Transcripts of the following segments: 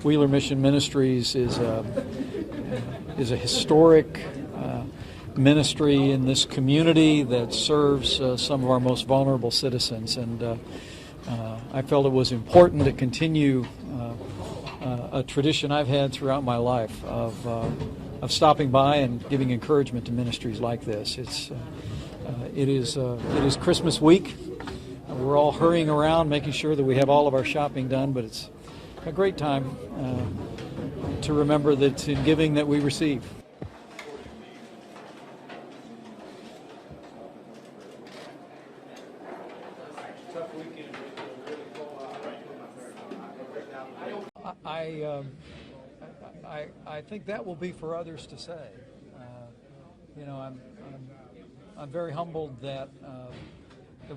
Wheeler Mission Ministries is a historic ministry in this community that serves some of our most vulnerable citizens, and I felt it was important to continue a tradition I've had throughout my life of stopping by and giving encouragement to ministries like this. It is Christmas week. We're all hurrying around making sure that we have all of our shopping done, but it's a great time to remember that it's in giving that we receive. I think that will be for others to say. I'm very humbled that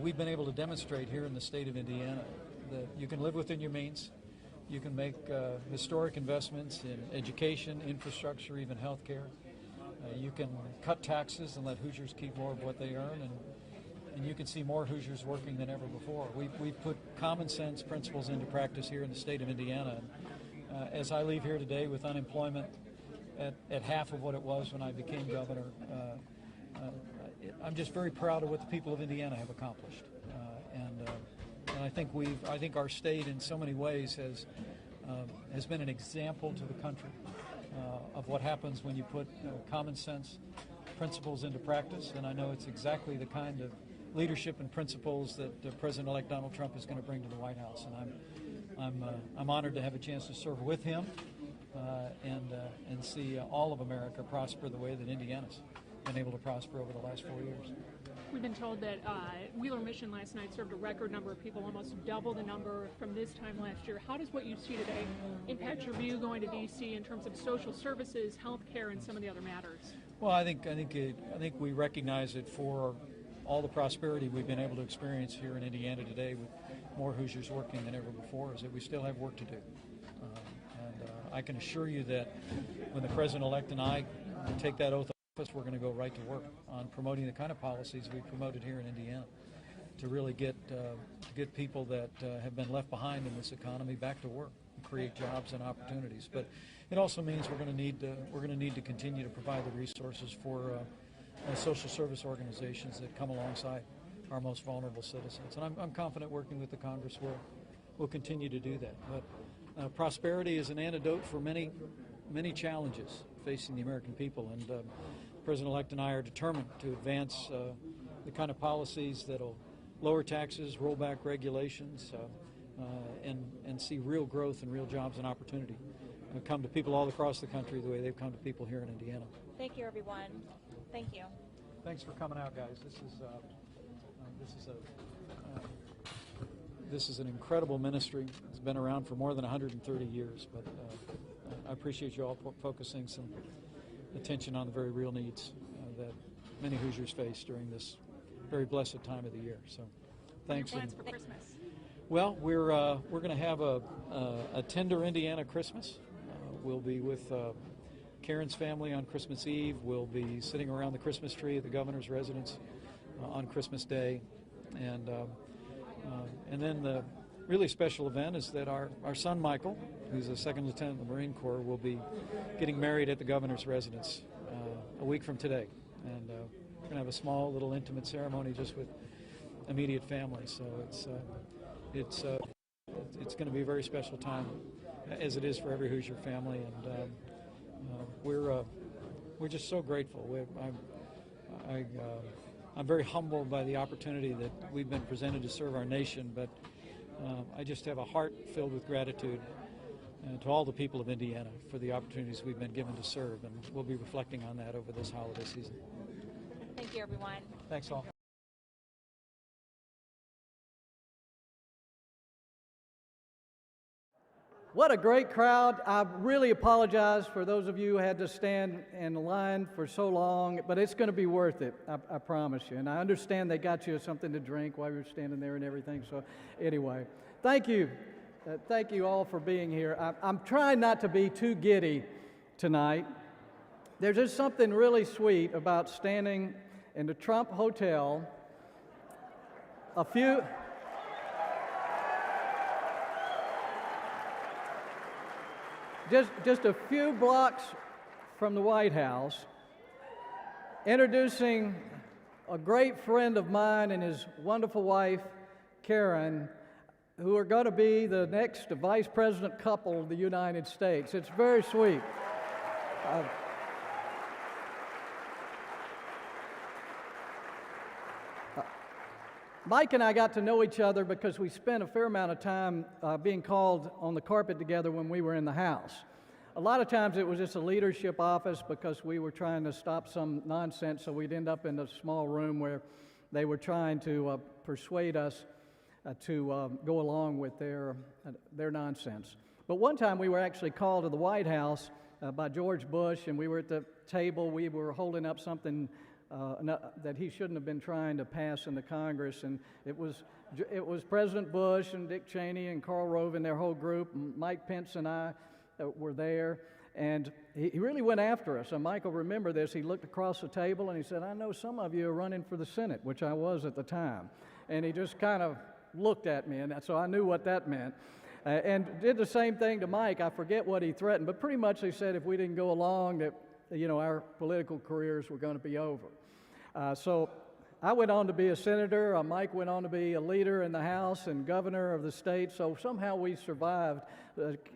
we've been able to demonstrate here in the state of Indiana that you can live within your means. You can make historic investments in education, infrastructure, even health care. You can cut taxes and let Hoosiers keep more of what they earn, and you can see more Hoosiers working than ever before. We've put common sense principles into practice here in the state of Indiana. As I leave here today with unemployment at half of what it was when I became governor, I'm just very proud of what the people of Indiana have accomplished. And I think our state in so many ways has been an example to the country of what happens when you put common sense principles into practice. And I know it's exactly the kind of leadership and principles that President-elect Donald Trump is going to bring to the White House. And I'm honored to have a chance to serve with him and see all of America prosper the way that Indiana's been able to prosper over the last 4 years. We've been told that Wheeler Mission last night served a record number of people, almost double the number from this time last year. How does what you see today impact your view going to D.C. in terms of social services, health care, and some of the other matters? Well, I think we recognize it for all the prosperity we've been able to experience here in Indiana today with more Hoosiers working than ever before, is that we still have work to do. And I can assure you that when the President-elect and I take that oath of office, we're going to go right to work on promoting the kind of policies we promoted here in Indiana to really get people that have been left behind in this economy back to work and create jobs and opportunities. But it also means we're going to need to continue to provide the resources for social service organizations that come alongside our most vulnerable citizens. And I'm confident working with the Congress will continue to do that. But prosperity is an antidote for many challenges facing the American people, and President-elect and I are determined to advance the kind of policies that will lower taxes, roll back regulations, and see real growth and real jobs and opportunity come to people all across the country the way they've come to people here in Indiana. Thank you, everyone. Thank you. Thanks for coming out, guys. This is an incredible ministry. It's been around for more than 130 years, but I appreciate you all focusing some attention on the very real needs that many Hoosiers face during this very blessed time of the year. So, thanks. Plans for Christmas? Well, we're going to have a tender Indiana Christmas. We'll be with Karen's family on Christmas Eve. We'll be sitting around the Christmas tree at the governor's residence on Christmas Day, and then the really special event is that our son Michael, who's a second lieutenant in the Marine Corps, will be getting married at the governor's residence a week from today, and we're going to have a small little intimate ceremony just with immediate family. So it's going to be a very special time, as it is for every Hoosier family, and we're just so grateful. I'm very humbled by the opportunity that we've been presented to serve our nation, but I just have a heart filled with gratitude to all the people of Indiana for the opportunities we've been given to serve, and we'll be reflecting on that over this holiday season. Thank you, everyone. Thanks all. What a great crowd. I really apologize for those of you who had to stand in line for so long, but it's going to be worth it, I promise you. And I understand they got you something to drink while you were standing there and everything. So anyway, thank you. Thank you all for being here. I'm trying not to be too giddy tonight. There's just something really sweet about standing in the Trump Hotel a few... just a few blocks from the White House, introducing a great friend of mine and his wonderful wife, Karen, who are going to be the next vice president couple of the United States. It's very sweet. Mike and I got to know each other because we spent a fair amount of time being called on the carpet together when we were in the House. A lot of times it was just a leadership office because we were trying to stop some nonsense, so we'd end up in a small room where they were trying to persuade us to go along with their nonsense. But one time we were actually called to the White House by George Bush, and we were at the table. We were holding up something that he shouldn't have been trying to pass in the Congress, and it was President Bush and Dick Cheney and Karl Rove and their whole group. And Mike Pence and I were there, and he really went after us. And Michael, remember this, he looked across the table and he said, "I know some of you are running for the Senate," which I was at the time. And he just kind of looked at me, and so I knew what that meant. And did the same thing to Mike. I forget what he threatened, but pretty much they said if we didn't go along that, our political careers were going to be over. So I went on to be a senator. Mike went on to be a leader in the House and governor of the state. So somehow we survived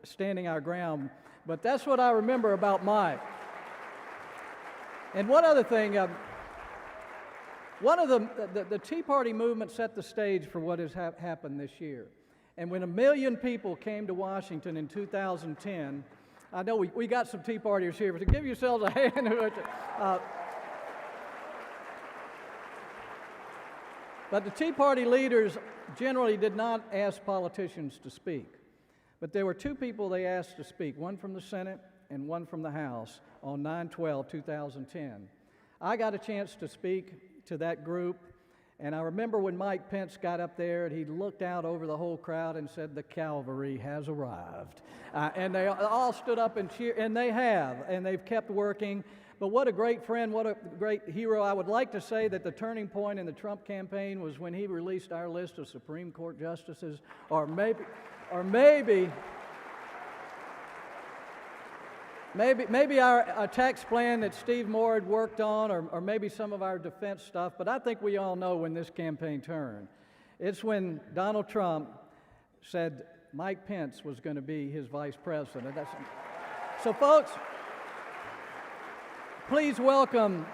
standing our ground. But that's what I remember about Mike. And one other thing, one of the Tea Party movement set the stage for what has happened this year. And when 1 million people came to Washington in 2010, I know we got some Tea Partiers here, but to give yourselves a hand. But the Tea Party leaders generally did not ask politicians to speak. But there were two people they asked to speak, one from the Senate and one from the House on 9/12/2010. I got a chance to speak to that group, and I remember when Mike Pence got up there and he looked out over the whole crowd and said, "The cavalry has arrived." And they all stood up and cheered, and they have, and they've kept working. But what a great friend, what a great hero. I would like to say that the turning point in the Trump campaign was when he released our list of Supreme Court justices, or maybe our tax plan that Steve Moore had worked on, or maybe some of our defense stuff. But I think we all know when this campaign turned. It's when Donald Trump said Mike Pence was going to be his vice president. So, folks, please welcome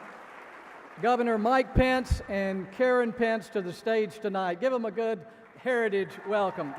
Governor Mike Pence and Karen Pence to the stage tonight. Give them a good heritage welcome.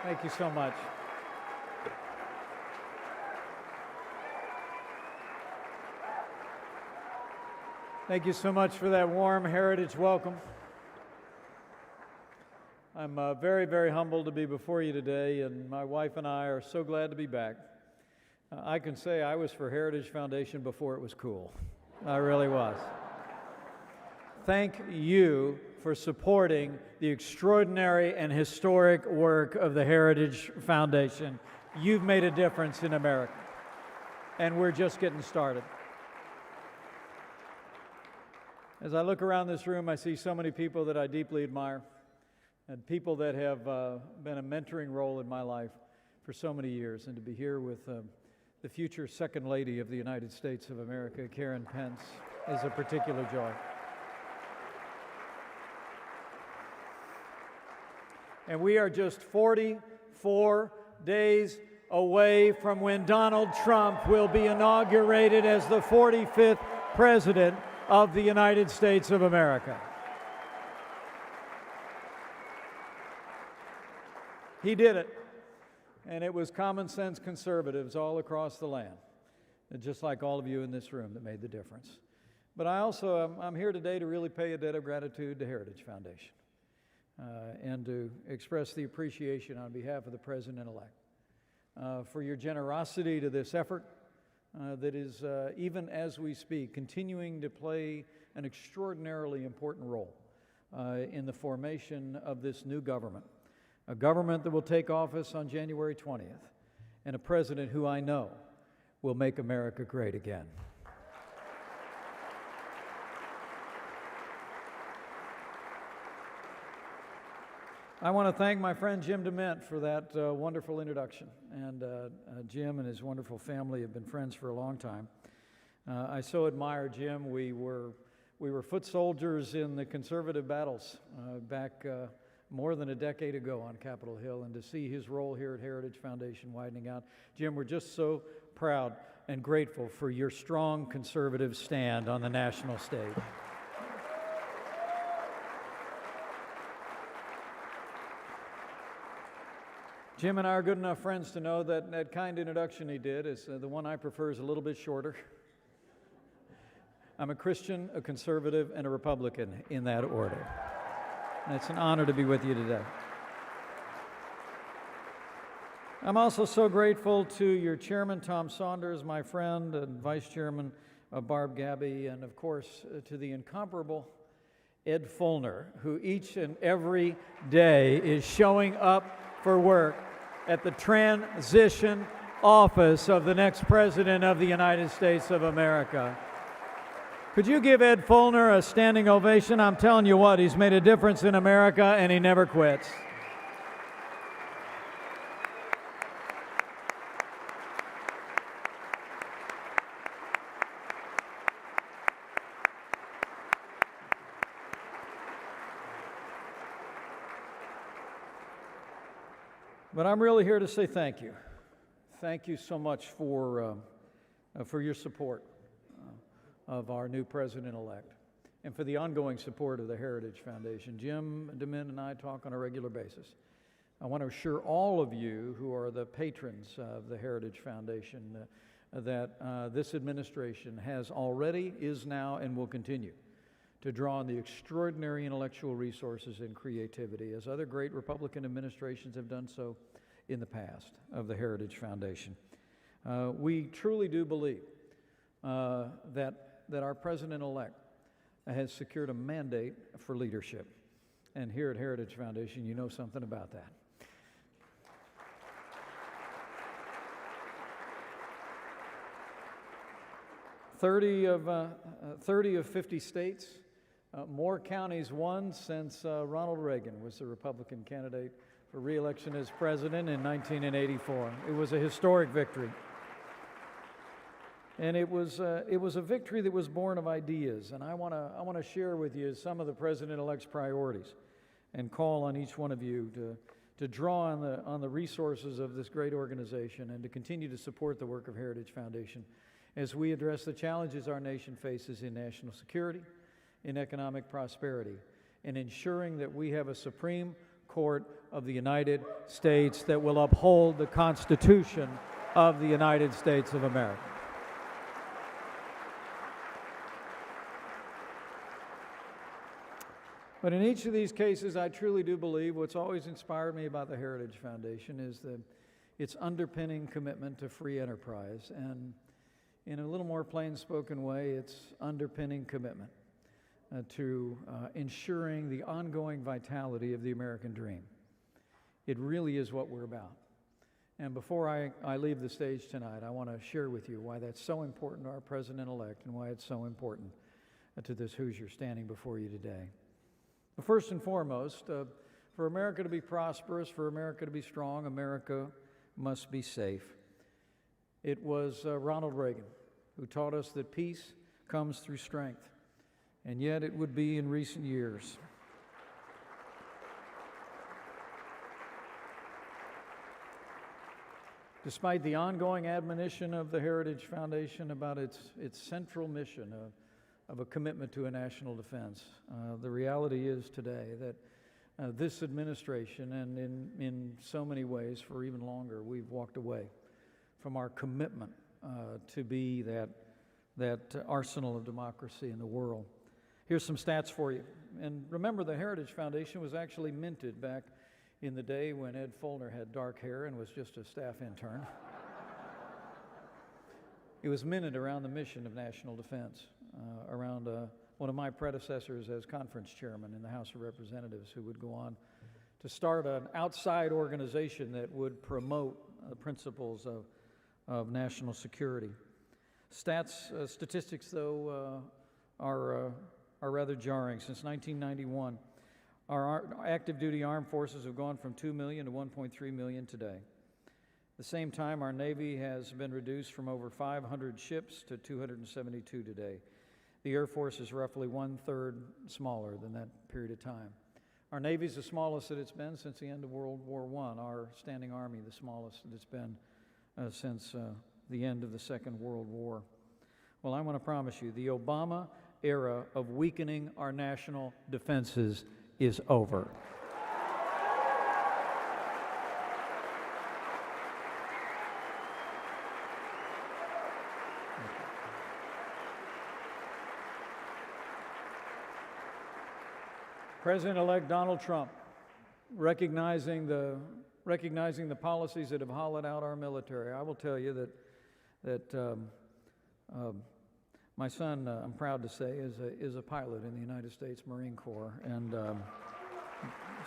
Thank you so much. Thank you so much for that warm heritage welcome. I'm very, very humbled to be before you today, and my wife and I are so glad to be back. I can say I was for Heritage Foundation before it was cool. I really was. Thank you for supporting the extraordinary and historic work of the Heritage Foundation. You've made a difference in America, and we're just getting started. As I look around this room, I see so many people that I deeply admire, and people that have been a mentoring role in my life for so many years. And to be here with the future Second Lady of the United States of America, Karen Pence, is a particular joy. And we are just 44 days away from when Donald Trump will be inaugurated as the 45th President of the United States of America. He did it. And it was common sense conservatives all across the land, just like all of you in this room, that made the difference. But I'm here today to really pay a debt of gratitude to Heritage Foundation and to express the appreciation on behalf of the President-elect for your generosity to this effort that is, even as we speak, continuing to play an extraordinarily important role in the formation of this new government, a government that will take office on January 20th, and a president who I know will make America great again. I want to thank my friend Jim DeMint for that wonderful introduction. And Jim and his wonderful family have been friends for a long time. I so admire Jim. We were foot soldiers in the conservative battles back more than a decade ago on Capitol Hill, and to see his role here at Heritage Foundation widening out. Jim, we're just so proud and grateful for your strong conservative stand on the national stage. Jim and I are good enough friends to know that that kind introduction he did is the one I prefer is a little bit shorter. I'm a Christian, a conservative, and a Republican in that order. And it's an honor to be with you today. I'm also so grateful to your chairman, Tom Saunders, my friend, and vice chairman, Barb Gabby, and of course to the incomparable Ed Fulner, who each and every day is showing up for work at the transition office of the next President of the United States of America. Could you give Ed Fulner a standing ovation? I'm telling you what, he's made a difference in America and he never quits. But I'm really here to say thank you. Thank you so much for your support of our new president-elect and for the ongoing support of the Heritage Foundation. Jim DeMint and I talk on a regular basis. I want to assure all of you who are the patrons of the Heritage Foundation that this administration has already, is now, and will continue to draw on the extraordinary intellectual resources and creativity, as other great Republican administrations have done so in the past, of the Heritage Foundation. We truly do believe that our President-elect has secured a mandate for leadership. And here at Heritage Foundation, you know something about that. Thirty of 50 states, more counties won since Ronald Reagan was the Republican candidate for re-election as president in 1984. It was a historic victory. And it was a victory that was born of ideas. And I want to share with you some of the President-elect's priorities and call on each one of you to draw on the resources of this great organization and to continue to support the work of Heritage Foundation as we address the challenges our nation faces in national security, in economic prosperity, and ensuring that we have a Supreme Court of the United States that will uphold the Constitution of the United States of America. But in each of these cases, I truly do believe what's always inspired me about the Heritage Foundation is its underpinning commitment to free enterprise, and in a little more plain-spoken way, its underpinning commitment to ensuring the ongoing vitality of the American dream. It really is what we're about. And before I leave the stage tonight, I want to share with you why that's so important to our President-elect and why it's so important to this Hoosier standing before you today. But first and foremost, for America to be prosperous, for America to be strong, America must be safe. It was Ronald Reagan who taught us that peace comes through strength, and yet it would be in recent years. Despite the ongoing admonition of the Heritage Foundation about its central mission of a commitment to a national defense, the reality is today this administration, and in so many ways for even longer, we've walked away from our commitment to be that arsenal of democracy in the world. Here's some stats for you. And remember, the Heritage Foundation was actually minted back in the day when Ed Follner had dark hair and was just a staff intern. It was minted around the mission of national defense, around one of my predecessors as conference chairman in the House of Representatives, who would go on to start an outside organization that would promote the principles of national security. Statistics, though, are rather jarring. Since 1991, our active duty armed forces have gone from 2 million to 1.3 million today. At the same time, our Navy has been reduced from over 500 ships to 272 today. The Air Force is roughly 1/3 smaller than that period of time. Our Navy is the smallest that it's been since the end of World War I. Our standing Army, the smallest that it's been since the end of the Second World War. Well, I want to promise you, the Obama era of weakening our national defenses is over. President-elect Donald Trump, recognizing the policies that have hollowed out our military. I will tell you that my son, I'm proud to say, is a pilot in the United States Marine Corps, and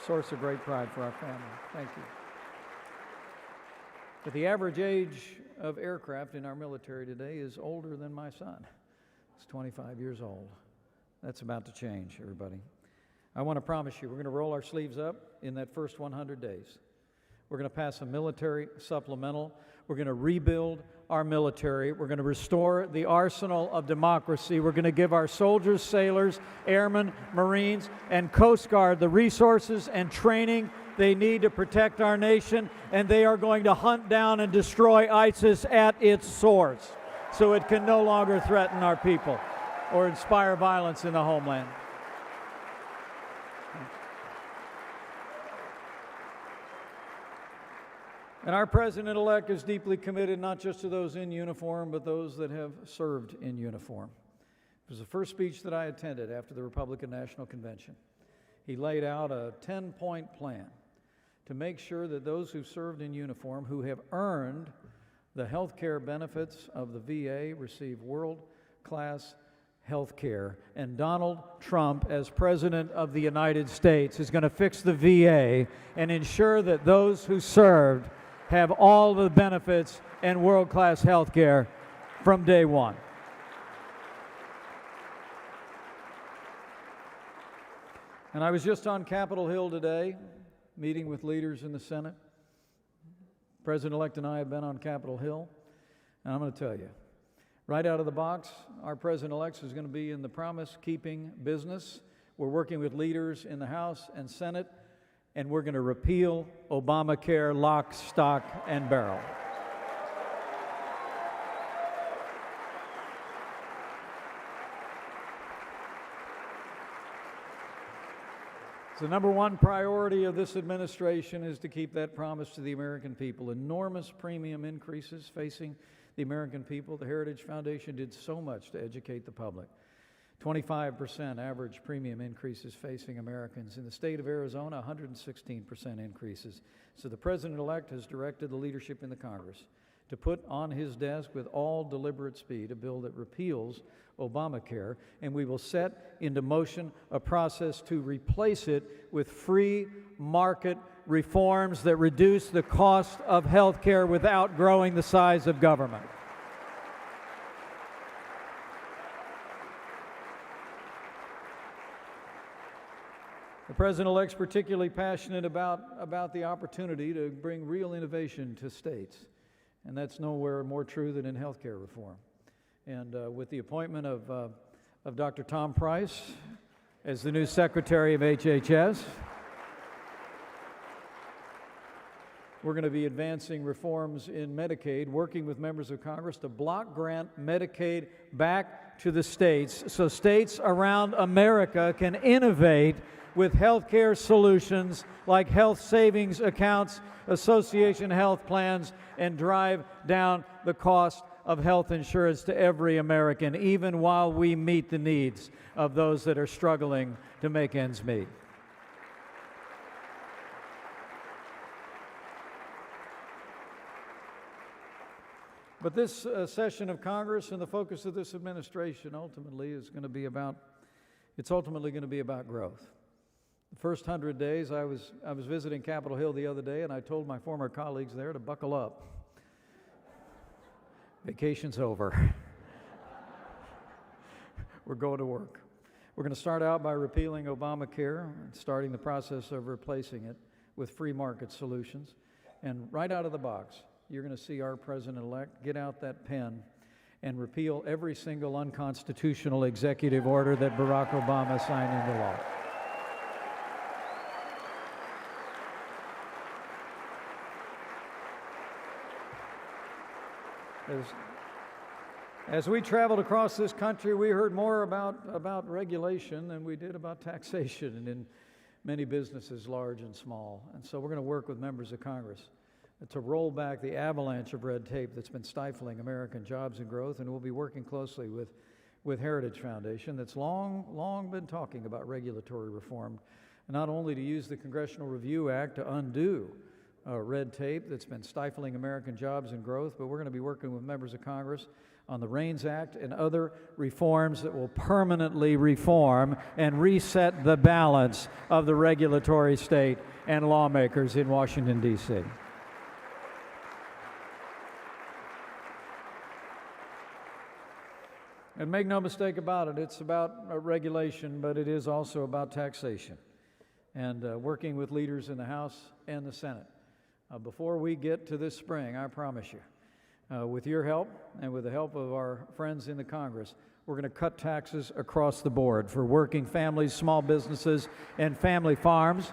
source of great pride for our family. Thank you. But the average age of aircraft in our military today is older than my son. It's 25 years old. That's about to change, everybody. I want to promise you, we're going to roll our sleeves up in that first 100 days. We're going to pass a military supplemental. We're going to rebuild our military. We're going to restore the arsenal of democracy. We're going to give our soldiers, sailors, airmen, Marines, and Coast Guard the resources and training they need to protect our nation, and they are going to hunt down and destroy ISIS at its source so it can no longer threaten our people or inspire violence in the homeland. And our president-elect is deeply committed not just to those in uniform, but those that have served in uniform. It was the first speech that I attended after the Republican National Convention. He laid out a 10-point plan to make sure that those who served in uniform, who have earned the health care benefits of the VA, receive world-class health care. And Donald Trump, as President of the United States, is going to fix the VA and ensure that those who served have all the benefits and world-class health care from day one. And I was just on Capitol Hill today, meeting with leaders in the Senate. President-elect and I have been on Capitol Hill, and I'm going to tell you, right out of the box, our President-elect is going to be in the promise-keeping business. We're working with leaders in the House and Senate, and we're going to repeal Obamacare lock, stock, and barrel. So the number one priority of this administration is to keep that promise to the American people. Enormous premium increases facing the American people. The Heritage Foundation did so much to educate the public. 25% average premium increases facing Americans. In the state of Arizona, 116% increases. So the President-elect has directed the leadership in the Congress to put on his desk with all deliberate speed a bill that repeals Obamacare, and we will set into motion a process to replace it with free market reforms that reduce the cost of health care without growing the size of government. The President-elect's particularly passionate about the opportunity to bring real innovation to states, and that's nowhere more true than in health care reform. And with the appointment of Dr. Tom Price as the new Secretary of HHS, we're going to be advancing reforms in Medicaid, working with members of Congress to block grant Medicaid back to the states so states around America can innovate with healthcare solutions like health savings accounts, association health plans, and drive down the cost of health insurance to every American, even while we meet the needs of those that are struggling to make ends meet. But this session of Congress and the focus of this administration ultimately is going to be about, it's ultimately going to be about growth. The first 100 days, I was visiting Capitol Hill the other day, and I told my former colleagues there to buckle up. Vacation's over. We're going to work. We're going to start out by repealing Obamacare and starting the process of replacing it with free market solutions. And right out of the box, you're going to see our president-elect get out that pen and repeal every single unconstitutional executive order that Barack Obama signed into law. As we traveled across this country, we heard more about regulation than we did about taxation, and in many businesses, large and small. And so we're going to work with members of Congress to roll back the avalanche of red tape that's been stifling American jobs and growth, and we'll be working closely with Heritage Foundation that's long been talking about regulatory reform, not only to use the Congressional Review Act to undo red tape that's been stifling American jobs and growth, but we're going to be working with members of Congress on the REINS Act and other reforms that will permanently reform and reset the balance of the regulatory state and lawmakers in Washington, D.C. And make no mistake about it, it's about regulation, but it is also about taxation. And working with leaders in the House and the Senate. Before we get to this spring, I promise you, with your help and with the help of our friends in the Congress, we're going to cut taxes across the board for working families, small businesses, and family farms.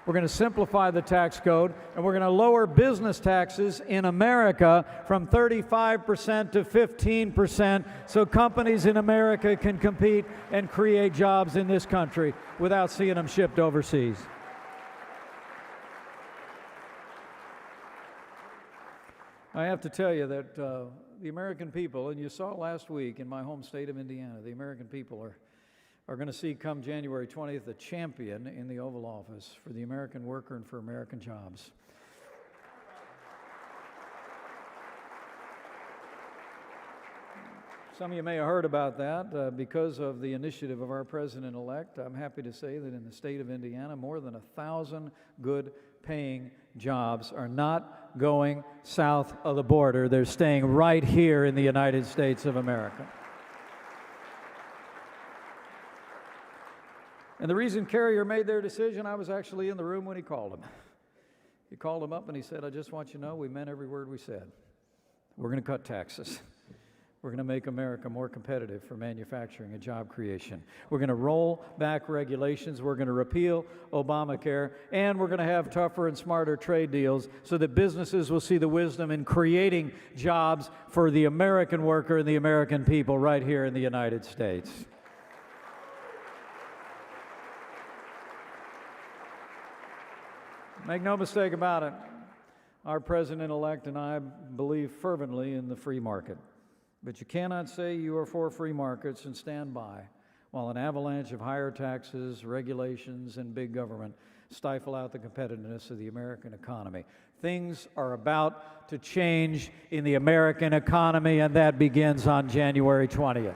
We're going to simplify the tax code, and we're going to lower business taxes in America from 35% to 15% so companies in America can compete and create jobs in this country without seeing them shipped overseas. I have to tell you that the American people, and you saw last week in my home state of Indiana, the American people are going to see come January 20th a champion in the Oval Office for the American worker and for American jobs. Some of you may have heard about that. Because of the initiative of our president-elect, I'm happy to say that in the state of Indiana, more than 1,000 good-paying jobs are not going south of the border. They're staying right here in the United States of America. And the reason Carrier made their decision, I was actually in the room when he called him. He called him up and he said, I just want you to know we meant every word we said. We're going to cut taxes. We're going to make America more competitive for manufacturing and job creation. We're going to roll back regulations. We're going to repeal Obamacare. And we're going to have tougher and smarter trade deals so that businesses will see the wisdom in creating jobs for the American worker and the American people right here in the United States. Make no mistake about it, our president-elect and I believe fervently in the free market. But you cannot say you are for free markets and stand by while an avalanche of higher taxes, regulations, and big government stifle out the competitiveness of the American economy. Things are about to change in the American economy, and that begins on January 20th.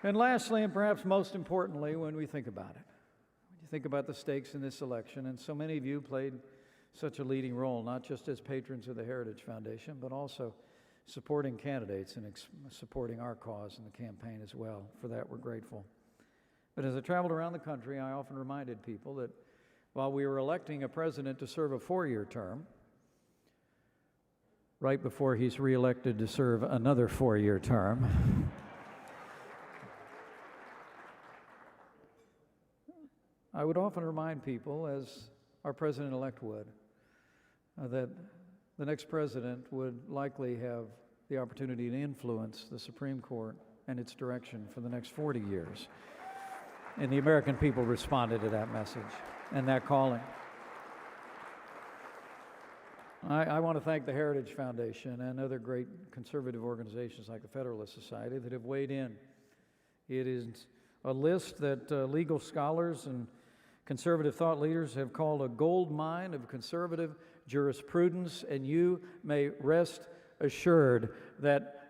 And lastly, and perhaps most importantly, when we think about it, when you think about the stakes in this election, and so many of you played such a leading role, not just as patrons of the Heritage Foundation, but also supporting candidates and supporting our cause in the campaign as well. For that, we're grateful. But as I traveled around the country, I often reminded people that while we were electing a president to serve a 4-year term, right before he's reelected to serve another 4-year term, I would often remind people, as our president-elect would, that the next president would likely have the opportunity to influence the Supreme Court and its direction for the next 40 years. And the American people responded to that message and that calling. I want to thank the Heritage Foundation and other great conservative organizations like the Federalist Society that have weighed in. It is a list that legal scholars and conservative thought leaders have called a gold mine of conservative jurisprudence, and you may rest assured that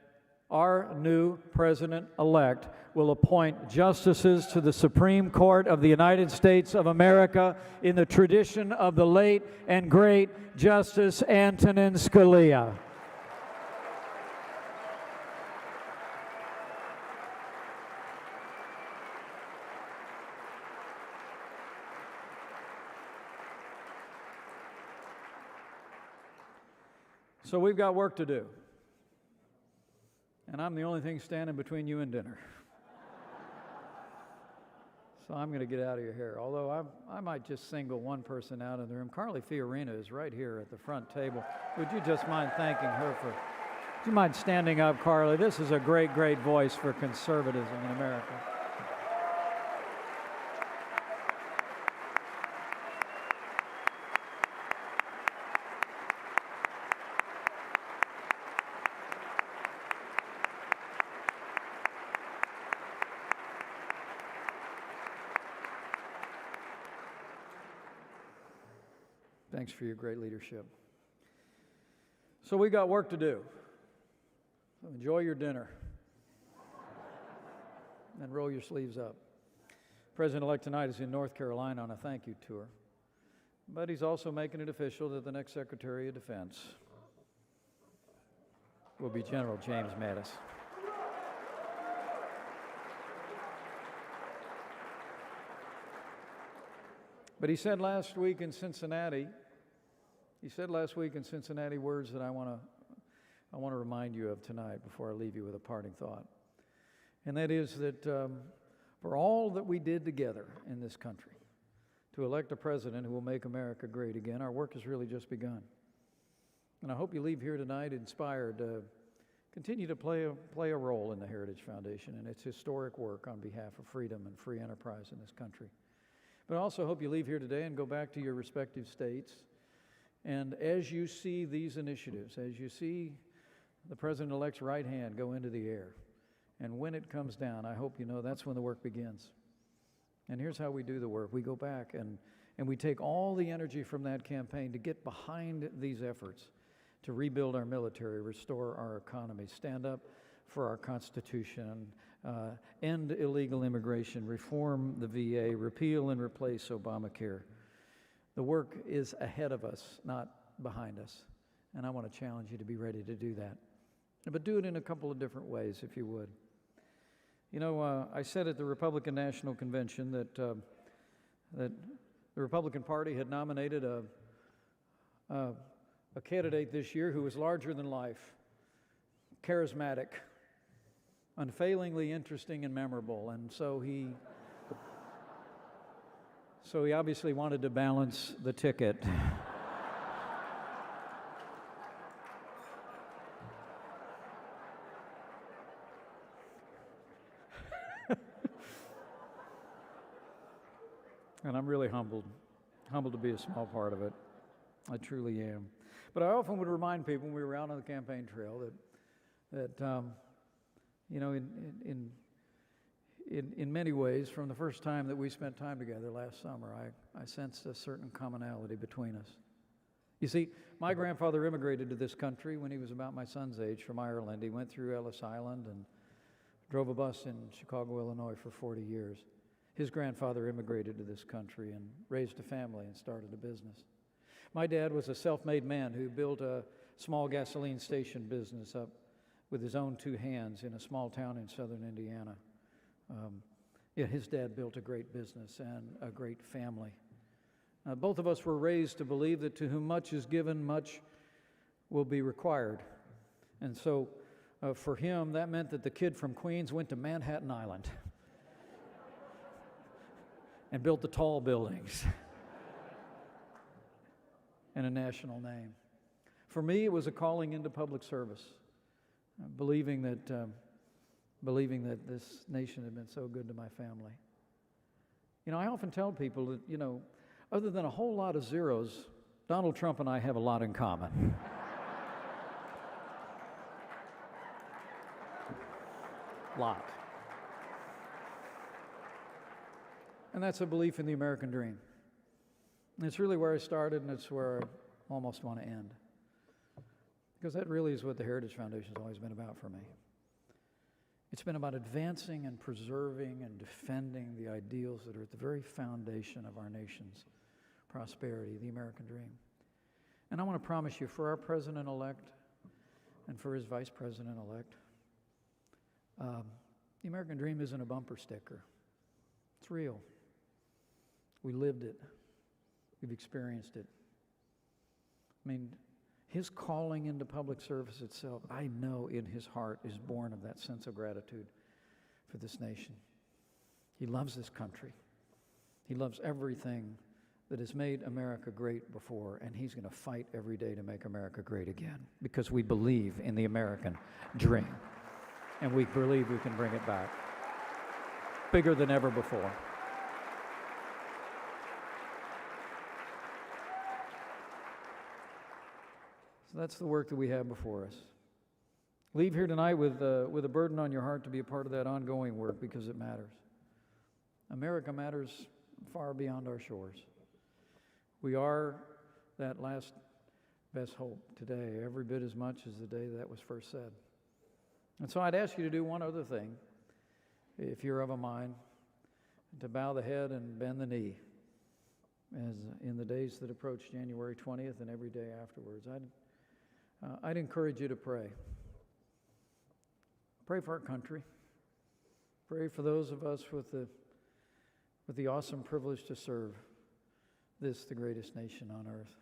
our new president-elect will appoint justices to the Supreme Court of the United States of America in the tradition of the late and great Justice Antonin Scalia. So we've got work to do. And I'm the only thing standing between you and dinner. So I'm going to get out of your hair. Although I might just single one person out in the room. Carly Fiorina is right here at the front table. Would you just mind thanking her for, would you mind standing up, Carly? This is a great, great voice for conservatism in America. Thanks for your great leadership. So we got work to do. So enjoy your dinner. And roll your sleeves up. President-elect tonight is in North Carolina on a thank you tour. But he's also making it official that the next Secretary of Defense will be General James Mattis. But he said last week in Cincinnati words that I want to remind you of tonight before I leave you with a parting thought. And that is that for all that we did together in this country to elect a president who will make America great again, our work has really just begun. And I hope you leave here tonight inspired to continue to play a role in the Heritage Foundation and its historic work on behalf of freedom and free enterprise in this country. But I also hope you leave here today and go back to your respective states. And as you see these initiatives, as you see the President-elect's right hand go into the air, and when it comes down, I hope you know that's when the work begins. And here's how we do the work. We go back and we take all the energy from that campaign to get behind these efforts to rebuild our military, restore our economy, stand up for our Constitution, end illegal immigration, reform the VA, repeal and replace Obamacare. The work is ahead of us, not behind us. And I want to challenge you to be ready to do that. But do it in a couple of different ways, if you would. You know, I said at the Republican National Convention that the Republican Party had nominated a candidate this year who was larger than life, charismatic, unfailingly interesting and memorable. And so he obviously wanted to balance the ticket. And I'm really humbled to be a small part of it. I truly am. But I often would remind people when we were out on the campaign trail that you know, in many ways, from the first time that we spent time together last summer, I sensed a certain commonality between us. You see, my grandfather immigrated to this country when he was about my son's age from Ireland. He went through Ellis Island and drove a bus in Chicago, Illinois for 40 years. His grandfather immigrated to this country and raised a family and started a business. My dad was a self-made man who built a small gasoline station business up with his own two hands in a small town in southern Indiana. His dad built a great business and a great family. Both of us were raised to believe that to whom much is given, much will be required. And so for him, that meant that the kid from Queens went to Manhattan Island and built the tall buildings and a national name. For me, it was a calling into public service, believing that this nation had been so good to my family. You know, I often tell people that, you know, other than a whole lot of zeros, Donald Trump and I have a lot in common. Lot. And that's a belief in the American dream. And it's really where I started, and it's where I almost want to end. Because that really is what the Heritage Foundation has always been about for me. It's been about advancing and preserving and defending the ideals that are at the very foundation of our nation's prosperity, the American dream. And I want to promise you, for our president-elect and for his vice president-elect, the American dream isn't a bumper sticker. It's real. We lived it. We've experienced it. I mean, his calling into public service itself, I know in his heart, is born of that sense of gratitude for this nation. He loves this country. He loves everything that has made America great before, and he's going to fight every day to make America great again, because we believe in the American dream, and we believe we can bring it back bigger than ever before. So that's the work that we have before us. Leave here tonight with a burden on your heart to be a part of that ongoing work, because it matters. America matters far beyond our shores. We are that last best hope today, every bit as much as the day that was first said. And so I'd ask you to do one other thing, if you're of a mind, to bow the head and bend the knee, as in the days that approach January 20th and every day afterwards. I'd encourage you to pray. Pray for our country. Pray for those of us with the awesome privilege to serve this, the greatest nation on earth.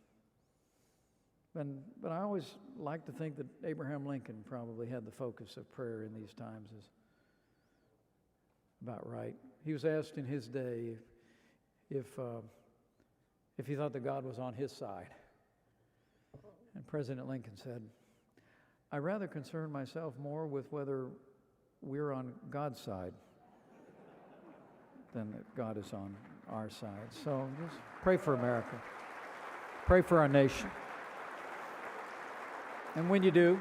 But I always like to think that Abraham Lincoln probably had the focus of prayer in these times is about right. He was asked in his day if he thought that God was on his side. And President Lincoln said, "I rather concern myself more with whether we're on God's side than that God is on our side." So just pray for America. Pray for our nation. And when you do,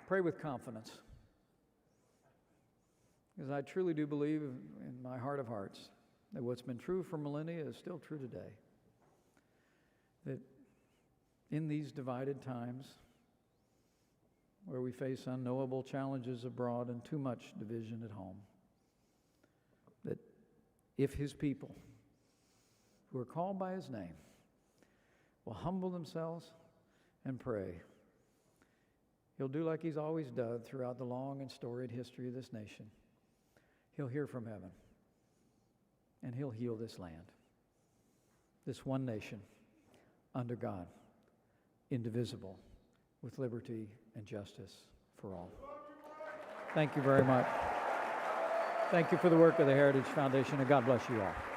pray with confidence. Because I truly do believe in my heart of hearts that what's been true for millennia is still true today. That in these divided times, where we face unknowable challenges abroad and too much division at home, that if his people who are called by his name will humble themselves and pray, he'll do like he's always done throughout the long and storied history of this nation. He'll hear from heaven, and he'll heal this land, this one nation under God, indivisible, with liberty and justice for all. Thank you very much. Thank you for the work of the Heritage Foundation, and God bless you all.